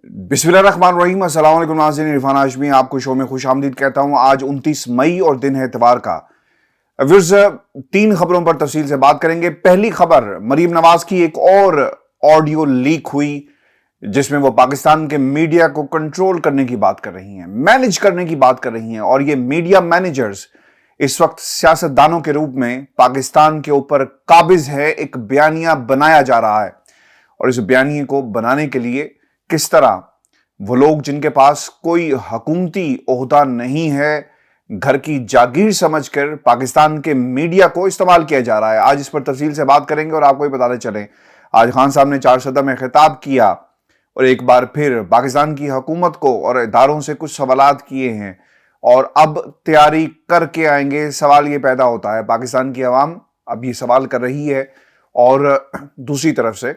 बिस्मिल्लाहिर्रहमानिर्रहीम। अस्सलाम वालेकुम नाज़रीन, इरफान हाशमी आपको शो में खुश आमदीद कहता हूँ। आज 29 मई और दिन है इतवार का। व्यूअर्स, 3 खबरों पर तफसील से बात करेंगे। पहली खबर, मरीम नवाज की एक और ऑडियो लीक हुई जिसमें वो पाकिस्तान के मीडिया को कंट्रोल करने की बात कर रही हैं, मैनेज करने की बात कर रही हैं। और ये मीडिया मैनेजर्स इस वक्त सियासतदानों के रूप में पाकिस्तान के ऊपर काबिज है। एक बयानिया बनाया जा रहा है और इस बयानिए को बनाने के लिए किस तरह वो लोग जिनके पास कोई हुकूमती ओहदा नहीं है, घर की जागीर समझकर पाकिस्तान के मीडिया को इस्तेमाल किया जा रहा है। आज इस पर तफसील से बात करेंगे और आपको भी बताते चलें, आज खान साहब ने चारसदा में खिताब किया और एक बार फिर पाकिस्तान की हुकूमत को और इदारों से कुछ सवालात किए हैं और अब तैयारी करके आएंगे। सवाल ये पैदा होता है, पाकिस्तान की आवाम अब ये सवाल कर रही है और दूसरी तरफ से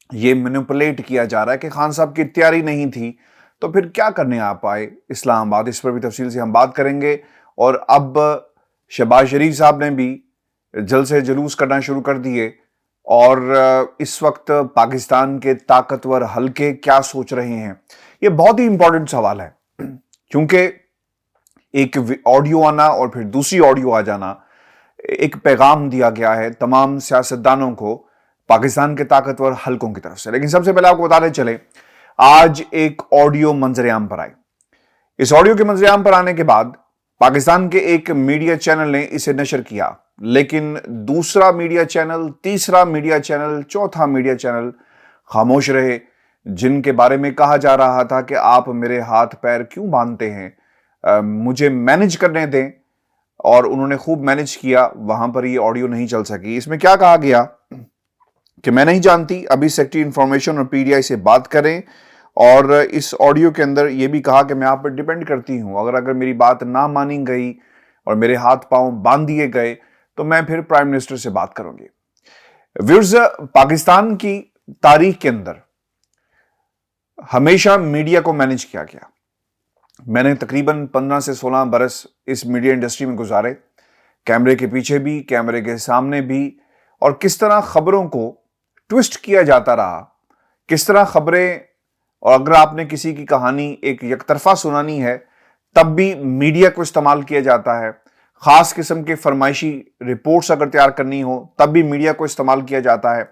ये मैनिपुलेट किया जा रहा है कि खान साहब की तैयारी नहीं थी तो फिर क्या करने आप आए इस्लामाबाद। इस पर भी तफसील से हम बात करेंगे। और अब शहबाज शरीफ साहब ने भी जलसे जुलूस करना शुरू कर दिए और इस वक्त पाकिस्तान के ताकतवर हलके क्या सोच रहे हैं, ये बहुत ही इंपॉर्टेंट सवाल है क्योंकि एक ऑडियो आना और फिर दूसरी ऑडियो आ जाना, एक पैगाम दिया गया है तमाम सियासतदानों को पाकिस्तान के ताकतवर हलकों की तरफ से। लेकिन सबसे पहले आपको बताते चले, आज एक ऑडियो मंजरेआम पर आई। इस ऑडियो के मंजरेआम पर आने के बाद पाकिस्तान के एक मीडिया चैनल ने इसे नशर किया, लेकिन दूसरा मीडिया चैनल, तीसरा मीडिया चैनल, चौथा मीडिया चैनल खामोश रहे, जिनके बारे में कहा जा रहा था कि आप मेरे हाथ पैर क्यों बांधते हैं, मुझे मैनेज करने दें। और उन्होंने खूब मैनेज किया, वहां पर ये ऑडियो नहीं चल सकी। इसमें क्या कहा गया कि मैं नहीं जानती, अभी सेक्रेटरी इंफॉर्मेशन और पीटीआई से बात करें। और इस ऑडियो के अंदर यह भी कहा कि मैं आप पर डिपेंड करती हूं, अगर मेरी बात ना मानी गई और मेरे हाथ पांव बांध दिए गए तो मैं फिर प्राइम मिनिस्टर से बात करूंगी। व्यूअर्स, पाकिस्तान की तारीख के अंदर हमेशा मीडिया को मैनेज किया गया। मैंने तकरीबन 15 से 16 बरस इस मीडिया इंडस्ट्री में गुजारे, कैमरे के पीछे भी, कैमरे के सामने भी। और किस तरह खबरों को ट्विस्ट किया जाता रहा, किस तरह खबरें, और अगर आपने किसी की कहानी एक यकतरफा सुनानी है तब भी मीडिया को इस्तेमाल किया जाता है। खास किस्म के फरमाइशी रिपोर्ट्स अगर तैयार करनी हो तब भी मीडिया को इस्तेमाल किया जाता है।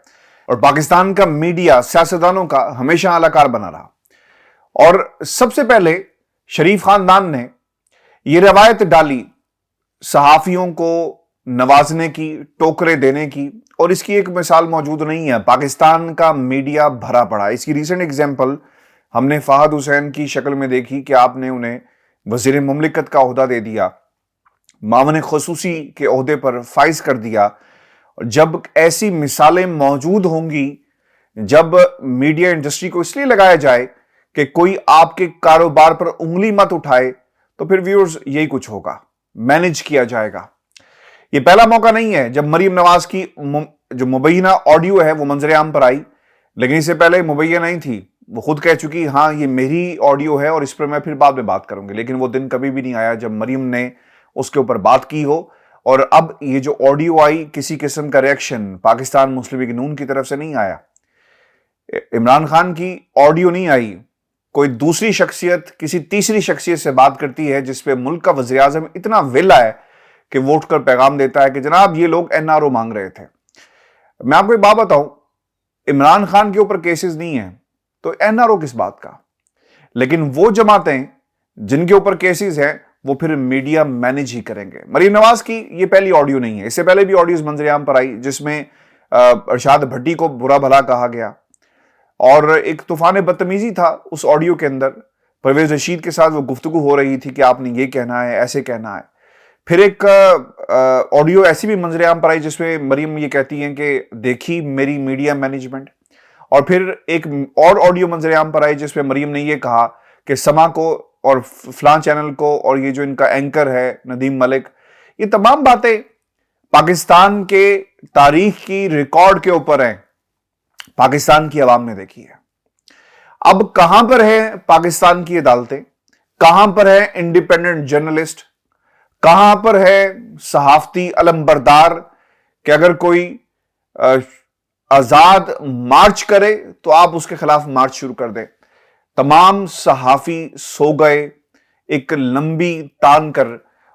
और पाकिस्तान का मीडिया सियासतदानों का हमेशा अलाकार बना रहा। और सबसे पहले शरीफ खानदान ने यह रवायत डाली सहाफियों को नवाजने की, टोकरे देने की, और इसकी एक मिसाल मौजूद नहीं है। पाकिस्तान का मीडिया भरा पड़ा। इसकी रीसेंट एग्जांपल हमने फहद हुसैन की शक्ल में देखी कि आपने उन्हें वजीर मुमलिकत का ओहदा दे दिया, मामने खसूसी के ओहदे पर फाइज कर दिया। जब ऐसी मिसालें मौजूद होंगी, जब मीडिया इंडस्ट्री को इसलिए लगाया जाए कि कोई आपके कारोबार पर उंगली मत उठाए, तो फिर व्यूअर्स यही कुछ होगा, मैनेज किया जाएगा। ये पहला मौका नहीं है जब मरीम नवाज की जो मुबैना ऑडियो है वो मंजरेआम पर आई, लेकिन इससे पहले मुबैना नहीं थी। वो खुद कह चुकी, हाँ ये मेरी ऑडियो है और इस पर मैं फिर बाद में बात करूंगी। लेकिन वो दिन कभी भी नहीं आया जब मरीम ने उसके ऊपर बात की हो। और अब ये जो ऑडियो आई, किसी किस्म का रिएक्शन पाकिस्तान मुस्लिम लीग नून की तरफ से नहीं आया। इमरान खान की ऑडियो नहीं आई, कोई दूसरी शख्सियत किसी तीसरी शख्सियत से बात करती है जिसपे मुल्क का वज़ीर आज़म इतना विला है कि वोट कर पैगाम देता है कि जनाब ये लोग एनआरओ मांग रहे थे। मैं आपको एक बात बताऊं, इमरान खान के ऊपर केसेस नहीं है तो एनआरओ किस बात का। लेकिन वो जमातें जिनके ऊपर केसेस हैं वो फिर मीडिया मैनेज ही करेंगे। मरीम नवाज की ये पहली ऑडियो नहीं है, इससे पहले भी ऑडियोज मंजरेआम पर आई जिसमें अरशाद भट्टी को बुरा भला कहा गया और एक तूफान बदतमीजी था उस ऑडियो के अंदर। परवेज रशीद के साथ वो गुफ्तगू हो रही थी कि आपने ये कहना है, ऐसे कहना है। फिर एक ऑडियो ऐसी भी मंजरेआम पर आई जिसमें मरीम ये कहती हैं कि देखी मेरी मीडिया मैनेजमेंट। और फिर एक और ऑडियो मंजरेआम पर आई जिसमें मरीम ने ये कहा कि समा को और फलां चैनल को और ये जो इनका एंकर है नदीम मलिक, ये तमाम बातें पाकिस्तान के तारीख की रिकॉर्ड के ऊपर हैं, पाकिस्तान की आवाम ने देखी है। अब कहां पर है पाकिस्तान की अदालतें, कहां पर है इंडिपेंडेंट जर्नलिस्ट, कहां पर है सहाफती अलमबरदार कि अगर कोई आजाद मार्च करे तो आप उसके खिलाफ मार्च शुरू कर दें। तमाम सहाफ़ी सो गए एक लंबी तान कर।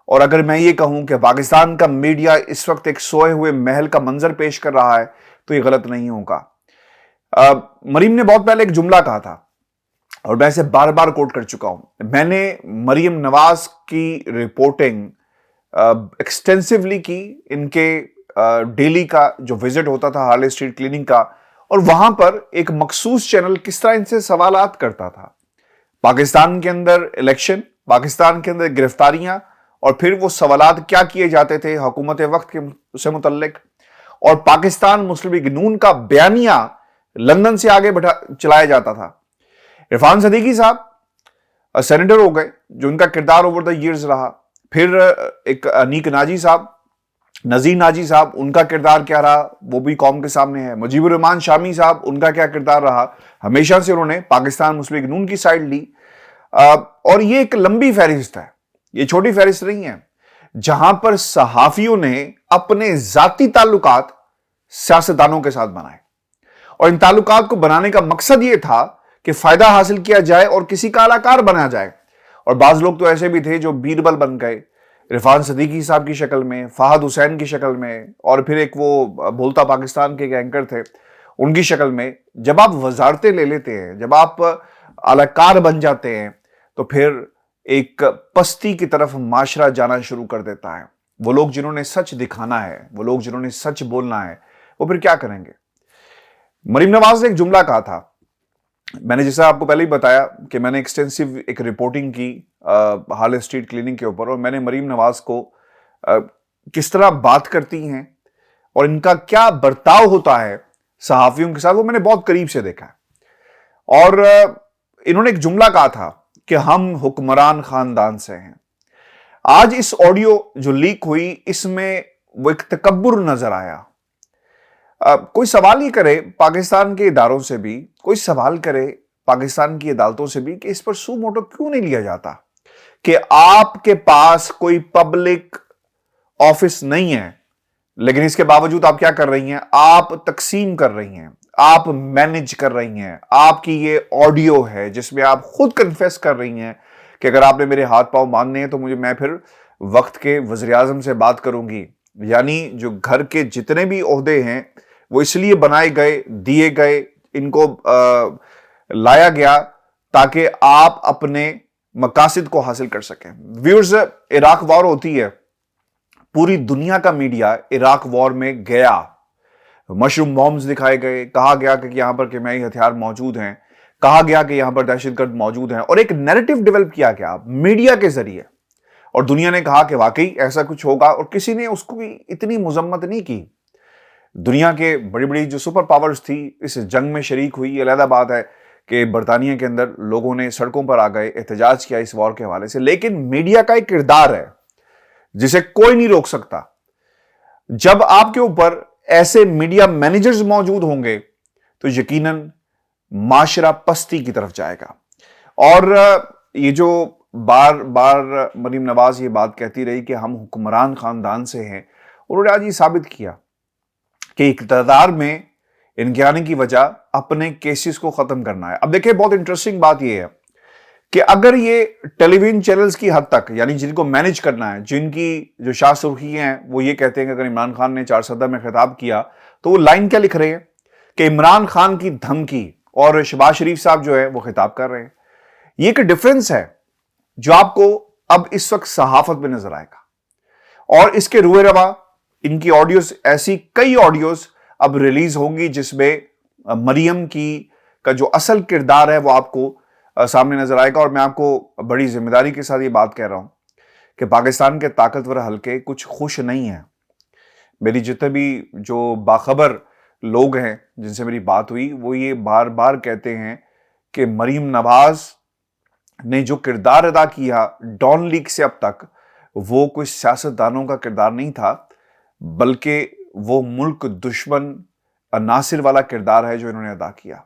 और अगर मैं ये कहूं कि पाकिस्तान का मीडिया इस वक्त एक सोए हुए महल का मंजर पेश कर रहा है तो ये गलत नहीं होगा। मरीम ने बहुत पहले एक जुमला कहा था और मैं इसे बार बार कोट कर चुका हूं। मैंने मरीम नवाज की रिपोर्टिंग एक्सटेंसिवली की, इनके डेली का जो विजिट होता था हार्ले स्ट्रीट क्लिनिक का, और वहां पर एक मखसूस चैनल किस तरह इनसे सवालात करता था। पाकिस्तान के अंदर इलेक्शन, पाकिस्तान के अंदर गिरफ्तारियां, और फिर वो सवालात क्या किए जाते थे हुकूमत वक्त के से मुतल्लिक, और पाकिस्तान मुस्लिम लीग नून का बयानिया लंदन से आगे चलाया जाता था। इरफान सदीकी साहब सेनेटर हो गए, जो उनका किरदार ओवर द ईयर्स रहा। फिर एक अनीक नाजी साहब, नजीर नाजी साहब, उनका किरदार क्या रहा वो भी कौम के सामने है। मुजीबुर रहमान शामी साहब, उनका क्या किरदार रहा। हमेशा से उन्होंने पाकिस्तान मुस्लिम लीग नून की साइड ली। और ये एक लंबी फहरिस्त है, ये छोटी फहरिस्त नहीं है, जहां पर सहाफियों ने अपने जाती ताल्लुकात सियासतदानों के साथ बनाए, और इन ताल्लुकात को बनाने का मकसद ये था कि फायदा हासिल किया जाए और किसी का अलाकार बना जाए। और बाज लोग तो ऐसे भी थे जो बीरबल बन गए, इरफान सदीकी साहब की शक्ल में, फहद हुसैन की शक्ल में, और फिर एक वो बोलता पाकिस्तान के एक एंकर थे उनकी शक्ल में। जब आप वजारतें ले लेते हैं, जब आप अलाकार बन जाते हैं, तो फिर एक पस्ती की तरफ माशरा जाना शुरू कर देता है। वो लोग जिन्होंने सच दिखाना है, वो लोग जिन्होंने सच बोलना है, वो फिर क्या करेंगे। मरीम नवाज ने एक जुमला कहा था, मैंने जैसा आपको पहले ही बताया कि मैंने एक्सटेंसिव एक रिपोर्टिंग की हार्ले स्ट्रीट क्लिनिक के ऊपर, और मैंने मरीम नवाज को किस तरह बात करती हैं और इनका क्या बर्ताव होता है सहाफियों के साथ, वो मैंने बहुत करीब से देखा है। और इन्होंने एक जुमला कहा था कि हम हुक्मरान खानदान से हैं। आज इस ऑडियो जो लीक हुई, इसमें वो एक तकब्बुर नजर आया। कोई सवाल ही करे पाकिस्तान के इदारों से भी, कोई सवाल करे पाकिस्तान की अदालतों से भी कि इस पर सू मोटो क्यों नहीं लिया जाता, कि आपके पास कोई पब्लिक ऑफिस नहीं है, लेकिन इसके बावजूद आप क्या कर रही हैं, आप तकसीम कर रही हैं, आप मैनेज कर रही हैं। आपकी ये ऑडियो है जिसमें आप खुद कन्फेस कर रही हैं कि अगर आपने मेरे हाथ पांव बांधने हैं तो मैं फिर वक्त के वज़ीर आज़म से बात करूंगी। यानी जो घर के जितने भी ओहदे हैं वो इसलिए बनाए गए, दिए गए, इनको लाया गया ताकि आप अपने मकासद को हासिल कर सकें। व्यूअर्स, इराक वॉर होती है, पूरी दुनिया का मीडिया इराक वॉर में गया, मशरूम बॉम्ब्स दिखाए गए, कहा गया कि यहां पर केमियाई हथियार मौजूद हैं, कहा गया कि यहां पर दहशतगर्द मौजूद हैं, और एक नैरेटिव डेवलप किया गया मीडिया के जरिए, और दुनिया ने कहा कि वाकई ऐसा कुछ होगा, और किसी ने उसको इतनी मुजम्मत नहीं की। दुनिया के बड़ी बड़ी जो सुपर पावर्स थी इस जंग में शरीक हुई। ये अलग बात है कि बरतानिया के अंदर लोगों ने सड़कों पर आ गए, एहतजाज किया इस वॉर के हवाले से, लेकिन मीडिया का एक किरदार है जिसे कोई नहीं रोक सकता। जब आपके ऊपर ऐसे मीडिया मैनेजर्स मौजूद होंगे तो यकीनन माशरा पस्ती की तरफ जाएगा। और ये जो बार बार मरीम नवाज ये बात कहती रही कि हम हुक्मरान खानदान से हैं, उन्होंने आज ये साबित किया कि इक़्तिदार में इनके आने की वजह अपने केसेस को खत्म करना है। अब देखिए, बहुत इंटरेस्टिंग बात यह है कि अगर ये टेलीविजन चैनल्स की हद तक, यानी जिनको मैनेज करना है, जिनकी जो शाह सुर्खी हैं, वो ये कहते हैं कि अगर इमरान खान ने 4 सदर में खिताब किया तो वो लाइन क्या लिख रहे हैं कि इमरान खान की धमकी, और शहबाज शरीफ साहब जो है वो खिताब कर रहे हैं। ये एक डिफरेंस है जो आपको अब इस वक्त सहाफत में नजर आएगा। और इसके रुए रवा इनकी ऑडियोज, ऐसी कई ऑडियोज अब रिलीज होंगी जिसमें मरियम का जो असल किरदार है वो आपको सामने नजर आएगा। और मैं आपको बड़ी जिम्मेदारी के साथ ये बात कह रहा हूं कि पाकिस्तान के ताकतवर हलके कुछ खुश नहीं है। मेरी जितने भी जो बाखबर लोग हैं जिनसे मेरी बात हुई, वो ये बार बार कहते हैं कि मरीम नवाज ने जो किरदार अदा किया डॉन लीग से अब तक, वो कोई सियासतदानों का किरदार नहीं था, बल्कि वो मुल्क दुश्मन नासिर वाला किरदार है जो इन्होंने अदा किया।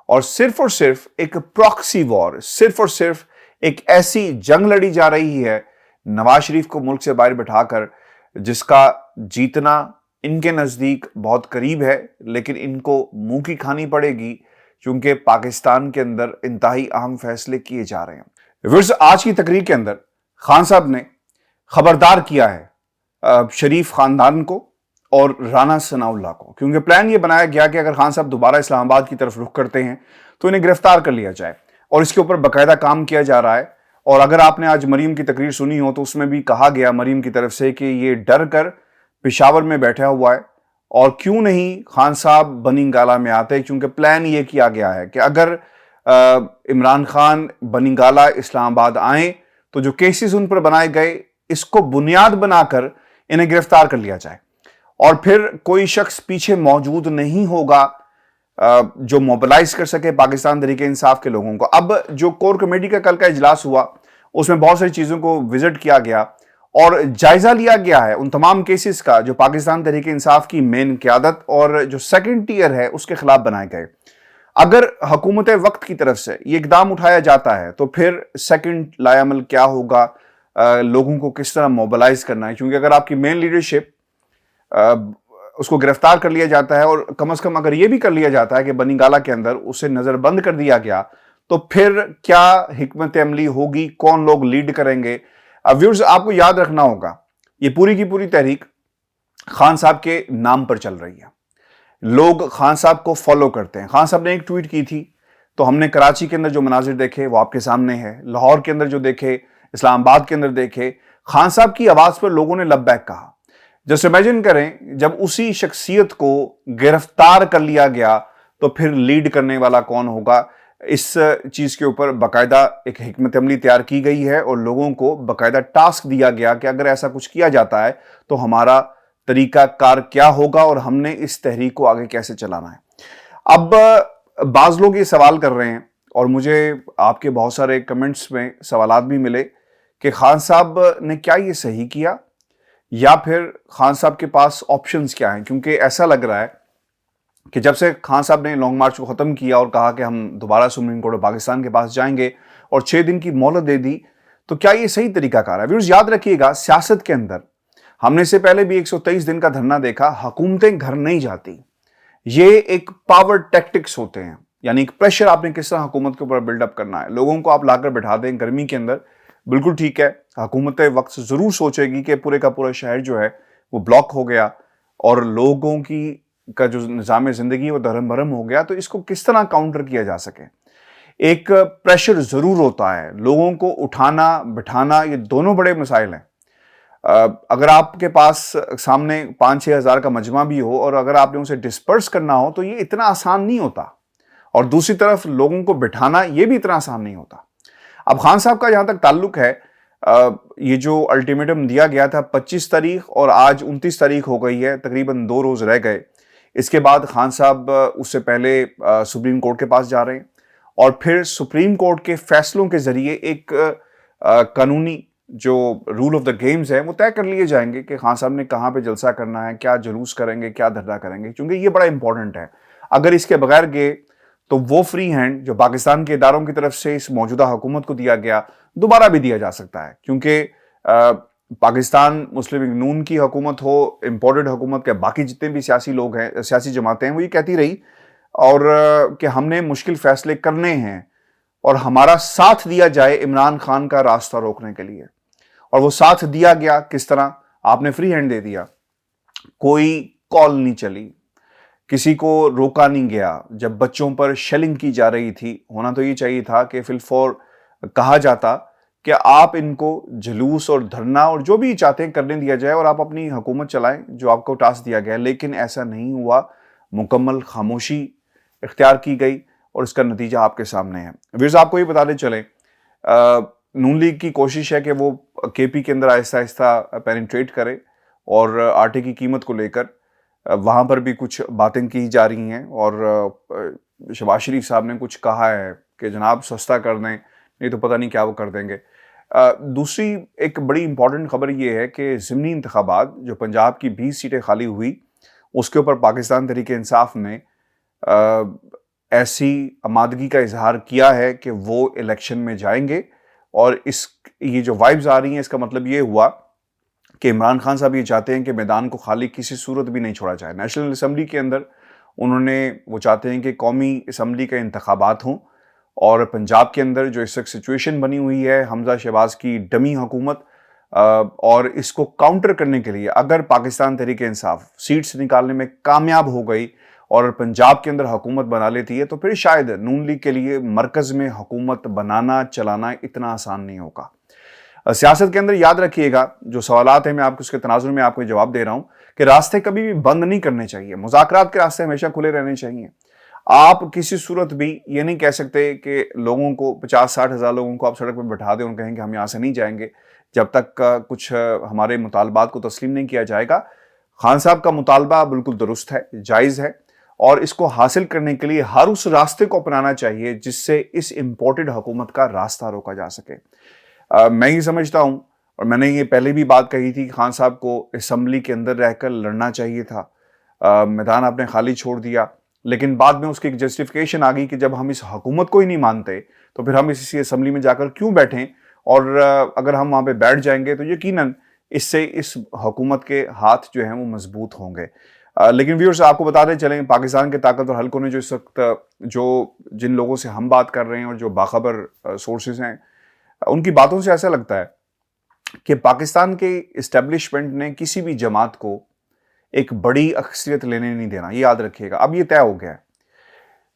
और सिर्फ एक प्रॉक्सी वॉर, सिर्फ और सिर्फ एक ऐसी जंग लड़ी जा रही है नवाज शरीफ को मुल्क से बाहर बिठाकर, जिसका जीतना इनके नजदीक बहुत करीब है, लेकिन इनको मुंह की खानी पड़ेगी چونکہ پاکستان کے اندر انتہائی اہم فیصلے کیے جا رہے ہیں۔ ویورز، آج کی تقریر کے اندر خان صاحب نے خبردار کیا ہے شریف خاندان کو اور رانا ثناء اللہ کو، کیونکہ پلان یہ بنایا گیا کہ اگر خان صاحب دوبارہ اسلام آباد کی طرف رخ کرتے ہیں تو انہیں گرفتار کر لیا جائے، اور اس کے اوپر باقاعدہ کام کیا جا رہا ہے۔ اور اگر آپ نے آج مریم کی تقریر سنی ہو تو اس میں بھی کہا گیا مریم کی طرف سے کہ یہ ڈر کر پشاور میں بیٹھا ہوا ہے، اور کیوں نہیں خان صاحب بنی گالہ میں آتے، کیونکہ پلان یہ کیا گیا ہے کہ اگر عمران خان بنی گالہ اسلام آباد آئیں تو جو کیسز ان پر بنائے گئے اس کو بنیاد بنا کر انہیں گرفتار کر لیا جائے، اور پھر کوئی شخص پیچھے موجود نہیں ہوگا جو موبلائز کر سکے پاکستان تحریک انصاف کے لوگوں کو۔ اب جو کور کمیٹی کا کل کا اجلاس ہوا اس میں بہت ساری چیزوں کو وزٹ کیا گیا اور جائزہ لیا گیا ہے ان تمام کیسز کا جو پاکستان تحریک انصاف کی مین قیادت اور جو سیکنڈ ٹیئر ہے اس کے خلاف بنائے گئے۔ اگر حکومت وقت کی طرف سے یہ اقدام اٹھایا جاتا ہے تو پھر سیکنڈ لائے عمل کیا ہوگا، لوگوں کو کس طرح موبلائز کرنا ہے، کیونکہ اگر آپ کی مین لیڈرشپ اس کو گرفتار کر لیا جاتا ہے، اور کم از کم اگر یہ بھی کر لیا جاتا ہے کہ بنی گالہ کے اندر اسے نظر بند کر دیا گیا، تو پھر کیا حکمت عملی ہوگی، کون لوگ لیڈ کریں گے۔ ویورز، آپ کو یاد رکھنا ہوگا یہ پوری کی پوری تحریک خان صاحب کے نام پر چل رہی ہے، لوگ خان صاحب کو فالو کرتے ہیں۔ خان صاحب نے ایک ٹویٹ کی تھی تو ہم نے کراچی کے اندر جو مناظر دیکھے وہ آپ کے سامنے ہے، لاہور کے اندر جو دیکھے، اسلام آباد کے اندر دیکھے، خان صاحب کی آواز پر لوگوں نے لبیک کہا۔ جسٹ امیجن کریں جب اسی شخصیت کو گرفتار کر لیا گیا تو پھر لیڈ کرنے والا کون ہوگا۔ اس چیز کے اوپر باقاعدہ ایک حکمت عملی تیار کی گئی ہے اور لوگوں کو باقاعدہ ٹاسک دیا گیا کہ اگر ایسا کچھ کیا جاتا ہے تو ہمارا طریقہ کار کیا ہوگا اور ہم نے اس تحریک کو آگے کیسے چلانا ہے۔ اب بعض لوگ یہ سوال کر رہے ہیں اور مجھے آپ کے بہت سارے کمنٹس میں سوالات بھی ملے کہ خان صاحب نے کیا یہ صحیح کیا یا پھر خان صاحب کے پاس آپشنز کیا ہیں، کیونکہ ایسا لگ رہا ہے کہ جب سے خان صاحب نے لانگ مارچ کو ختم کیا اور کہا کہ ہم دوبارہ سپریم کورٹ آف پاکستان کے پاس جائیں گے اور 6 دن کی مہلت دے دی، تو کیا یہ صحیح طریقہ کار ہے؟ ویورز، یاد رکھیے گا سیاست کے اندر ہم نے اس سے پہلے بھی 123 دن کا دھرنا دیکھا، حکومتیں گھر نہیں جاتی، یہ ایک پاور ٹیکٹکس ہوتے ہیں، یعنی ایک پریشر آپ نے کس طرح حکومت کے اوپر بلڈ اپ کرنا ہے۔ لوگوں کو آپ لا کر بٹھا دیں گرمی کے اندر، بالکل ٹھیک ہے، حکومت وقت ضرور سوچے گی کہ پورے کا پورا شہر جو ہے وہ بلاک ہو گیا اور لوگوں کا جو نظام زندگی وہ دھرم بھرم ہو گیا، تو اس کو کس طرح کاؤنٹر کیا جا سکے۔ ایک پریشر ضرور ہوتا ہے، لوگوں کو اٹھانا بٹھانا یہ دونوں بڑے مسائل ہیں۔ اگر آپ کے پاس سامنے 5-6 ہزار کا مجمع بھی ہو اور اگر آپ نے اسے ڈسپرس کرنا ہو تو یہ اتنا آسان نہیں ہوتا، اور دوسری طرف لوگوں کو بٹھانا یہ بھی اتنا آسان نہیں ہوتا۔ اب خان صاحب کا جہاں تک تعلق ہے، یہ جو الٹیمیٹم دیا گیا تھا 25 تاریخ اور آج 29 تاریخ ہو گئی ہے، تقریباً 2 روز رہ گئے۔ اس کے بعد خان صاحب اس سے پہلے سپریم کورٹ کے پاس جا رہے ہیں اور پھر سپریم کورٹ کے فیصلوں کے ذریعے ایک قانونی جو رول آف دا گیمز ہیں وہ طے کر لیے جائیں گے کہ خان صاحب نے کہاں پہ جلسہ کرنا ہے، کیا جلوس کریں گے، کیا دھرنا کریں گے، کیونکہ یہ بڑا امپورٹنٹ ہے۔ اگر اس کے بغیر گئے تو وہ فری ہینڈ جو پاکستان کے اداروں کی طرف سے اس موجودہ حکومت کو دیا گیا دوبارہ بھی دیا جا سکتا ہے، کیونکہ پاکستان مسلم لیگ نون کی حکومت ہو، امپورٹڈ حکومت کے باقی جتنے بھی سیاسی لوگ ہیں، سیاسی جماعتیں ہیں، وہ یہ کہتی رہی اور کہ ہم نے مشکل فیصلے کرنے ہیں اور ہمارا ساتھ دیا جائے عمران خان کا راستہ روکنے کے لیے، اور وہ ساتھ دیا گیا کس طرح؟ آپ نے فری ہینڈ دے دیا، کوئی کال نہیں چلی، کسی کو روکا نہیں گیا۔ جب بچوں پر شیلنگ کی جا رہی تھی، ہونا تو یہ چاہیے تھا کہ فی الفور کہا جاتا کہ آپ ان کو جلوس اور دھرنا اور جو بھی چاہتے ہیں کرنے دیا جائے اور آپ اپنی حکومت چلائیں جو آپ کو ٹاسک دیا گیا، لیکن ایسا نہیں ہوا۔ مکمل خاموشی اختیار کی گئی اور اس کا نتیجہ آپ کے سامنے ہے۔ ویرز، آپ کو یہ بتاتے چلیں، نون لیگ کی کوشش ہے کہ وہ کے پی کے اندر آہستہ آہستہ پینیٹریٹ کرے اور آٹے کی قیمت کو لے کر وہاں پر بھی کچھ باتیں کی جا رہی ہیں، اور شہباز شریف صاحب نے کچھ کہا ہے کہ جناب سستا کر دیں، نہیں تو پتہ نہیں کیا وہ کر دیں گے۔ دوسری ایک بڑی امپورٹنٹ خبر یہ ہے کہ ضمنی انتخابات جو پنجاب کی 20 سیٹیں خالی ہوئی، اس کے اوپر پاکستان تحریک انصاف نے ایسی آمادگی کا اظہار کیا ہے کہ وہ الیکشن میں جائیں گے، اور یہ جو وائبز آ رہی ہیں اس کا مطلب یہ ہوا کہ عمران خان صاحب یہ چاہتے ہیں کہ میدان کو خالی کسی صورت بھی نہیں چھوڑا جائے۔ نیشنل اسمبلی کے اندر وہ چاہتے ہیں کہ قومی اسمبلی کے انتخابات ہوں، اور پنجاب کے اندر جو اس وقت سچویشن بنی ہوئی ہے حمزہ شہباز کی ڈمی حکومت، اور اس کو کاؤنٹر کرنے کے لیے اگر پاکستان تحریک انصاف سیٹس نکالنے میں کامیاب ہو گئی اور پنجاب کے اندر حکومت بنا لیتی ہے، تو پھر شاید نون لیگ کے لیے مرکز میں حکومت بنانا چلانا اتنا آسان نہیں ہوگا۔ سیاست کے اندر یاد رکھیے گا، جو سوالات ہیں میں آپ کو اس کے تناظر میں آپ کو جواب دے رہا ہوں کہ راستے کبھی بھی بند نہیں کرنے چاہیے، مذاکرات کے راستے ہمیشہ کھلے رہنے چاہیے۔ آپ کسی صورت بھی یہ نہیں کہہ سکتے کہ لوگوں کو 50-60 ہزار لوگوں کو آپ سڑک پہ بٹھا دیں اور کہیں کہ ہم یہاں سے نہیں جائیں گے جب تک کچھ ہمارے مطالبات کو تسلیم نہیں کیا جائے گا۔ خان صاحب کا مطالبہ بالکل درست ہے، جائز ہے، اور اس کو حاصل کرنے کے لیے ہر اس راستے کو اپنانا چاہیے جس سے اس امپورٹڈ حکومت کا راستہ روکا جا سکے۔ میں یہ سمجھتا ہوں، اور میں نے یہ پہلے بھی بات کہی تھی کہ خان صاحب کو اسمبلی کے اندر رہ کر لڑنا چاہیے تھا، میدان آپ نے خالی چھوڑ دیا، لیکن بعد میں اس کی ایک جسٹیفیکیشن آ گئی کہ جب ہم اس حکومت کو ہی نہیں مانتے تو پھر ہم اسی اسمبلی میں جا کر کیوں بیٹھیں، اور اگر ہم وہاں پہ بیٹھ جائیں گے تو یقیناً اس سے اس حکومت کے ہاتھ جو ہیں وہ مضبوط ہوں گے۔ لیکن ویورز آپ کو بتاتے چلیں، پاکستان کے طاقتور حلقوں نے جو اس وقت جن لوگوں سے ہم بات کر رہے ہیں اور جو باخبر سورسز ہیں، ان کی باتوں سے ایسا لگتا ہے کہ پاکستان کے اسٹیبلشمنٹ نے کسی بھی جماعت کو ایک بڑی اکثریت لینے نہیں دینا، یہ یاد رکھیے گا۔ اب یہ طے ہو گیا ہے،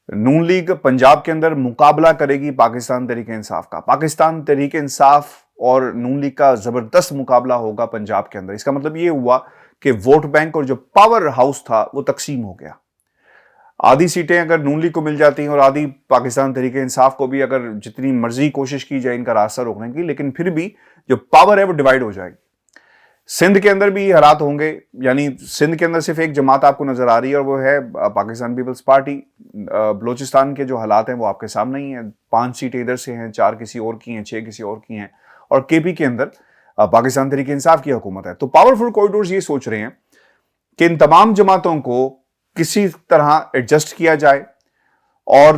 نون لیگ پنجاب کے اندر مقابلہ کرے گی پاکستان تحریک انصاف کا۔ پاکستان تحریک انصاف اور نون لیگ کا زبردست مقابلہ ہوگا پنجاب کے اندر۔ اس کا مطلب یہ ہوا کہ ووٹ بینک اور جو پاور ہاؤس تھا وہ تقسیم ہو گیا۔ آدھی سیٹیں اگر نون لیگ کو مل جاتی ہیں اور آدھی پاکستان تحریک انصاف کو بھی، اگر جتنی مرضی کوشش کی جائے ان کا راستہ روکنے کی، لیکن پھر بھی جو پاور ہے وہ ڈیوائیڈ ہو جائے گی۔ سندھ کے اندر بھی حالات ہوں گے، یعنی سندھ کے اندر صرف ایک جماعت آپ کو نظر آ رہی ہے اور وہ ہے پاکستان پیپلز پارٹی۔ بلوچستان کے جو حالات ہیں وہ آپ کے سامنے ہی ہیں، 5 سیٹیں ادھر سے ہیں، 4 کسی اور کی ہیں، 6 کسی اور کی ہیں، اور کے پی کے اندر پاکستان تحریک انصاف کی حکومت ہے۔ تو پاورفل کوریڈورز یہ سوچ رہے ہیں کہ ان تمام جماعتوں کو کسی طرح ایڈجسٹ کیا جائے، اور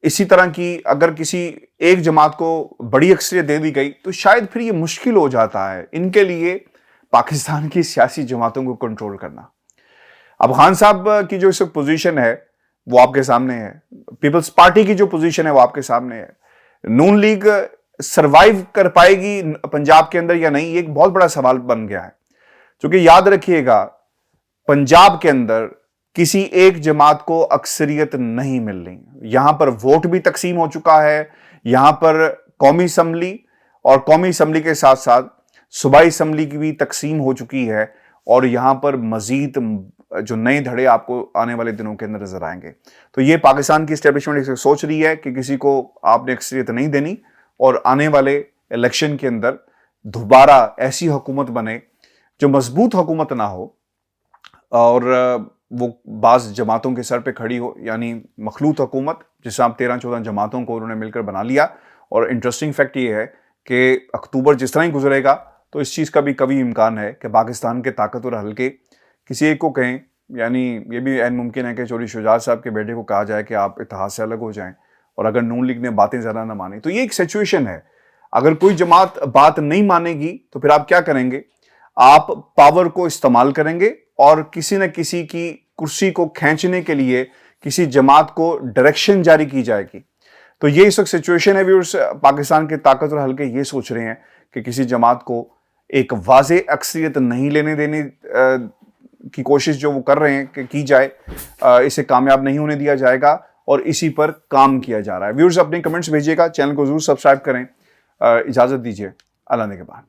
اسی طرح کی اگر کسی ایک جماعت کو بڑی اکثریت دے دی گئی تو شاید پھر یہ مشکل ہو جاتا ہے ان کے لیے پاکستان کی سیاسی جماعتوں کو کنٹرول کرنا۔ اب خان صاحب کی جو اس وقت پوزیشن ہے وہ آپ کے سامنے ہے، پیپلز پارٹی کی جو پوزیشن ہے وہ آپ کے سامنے ہے۔ نون لیگ سروائیو کر پائے گی پنجاب کے اندر یا نہیں، یہ ایک بہت بڑا سوال بن گیا ہے، کیونکہ یاد رکھیے گا پنجاب کے اندر کسی ایک جماعت کو اکثریت نہیں مل رہی۔ یہاں پر ووٹ بھی تقسیم ہو چکا ہے، یہاں پر قومی اسمبلی اور قومی اسمبلی کے ساتھ ساتھ صوبائی اسمبلی کی بھی تقسیم ہو چکی ہے، اور یہاں پر مزید جو نئے دھڑے آپ کو آنے والے دنوں کے اندر نظر آئیں گے۔ تو یہ پاکستان کی اسٹیبلشمنٹ سوچ رہی ہے کہ کسی کو آپ نے اکثریت نہیں دینی، اور آنے والے الیکشن کے اندر دوبارہ ایسی حکومت بنے جو مضبوط حکومت نہ ہو اور وہ بعض جماعتوں کے سر پہ کھڑی ہو، یعنی مخلوط حکومت جس سے آپ 13-14 جماعتوں کو انہوں نے مل کر بنا لیا۔ اور انٹرسٹنگ فیکٹ یہ ہے کہ اکتوبر جس طرح ہی گزرے گا تو اس چیز کا بھی کبھی امکان ہے کہ پاکستان کے طاقتور حلقے کسی ایک کو کہیں، یعنی یہ بھی عین ممکن ہے کہ چوری شجاعت صاحب کے بیٹے کو کہا جائے کہ آپ اتحاد سے الگ ہو جائیں، اور اگر نون لیگ نے باتیں زیادہ نہ مانی تو یہ ایک سچویشن ہے۔ اگر کوئی جماعت بات نہیں مانے گی تو پھر آپ کیا کریں گے؟ آپ پاور کو استعمال کریں گے اور کسی نہ کسی کی کرسی کو کھینچنے کے لیے کسی جماعت کو ڈائریکشن جاری کی جائے گی۔ تو یہ اس وقت سچویشن ہے ویورز، پاکستان کے طاقتور حلقے یہ سوچ رہے ہیں کہ کسی جماعت کو ایک واضح اکثریت نہیں لینے دینے کی کوشش جو وہ کر رہے ہیں کہ کی جائے، اسے کامیاب نہیں ہونے دیا جائے گا، اور اسی پر کام کیا جا رہا ہے۔ ویورز اپنے کمنٹس بھیجیے گا، چینل کو ضرور سبسکرائب کریں۔ اجازت دیجیے، اللہ نے کے بعد۔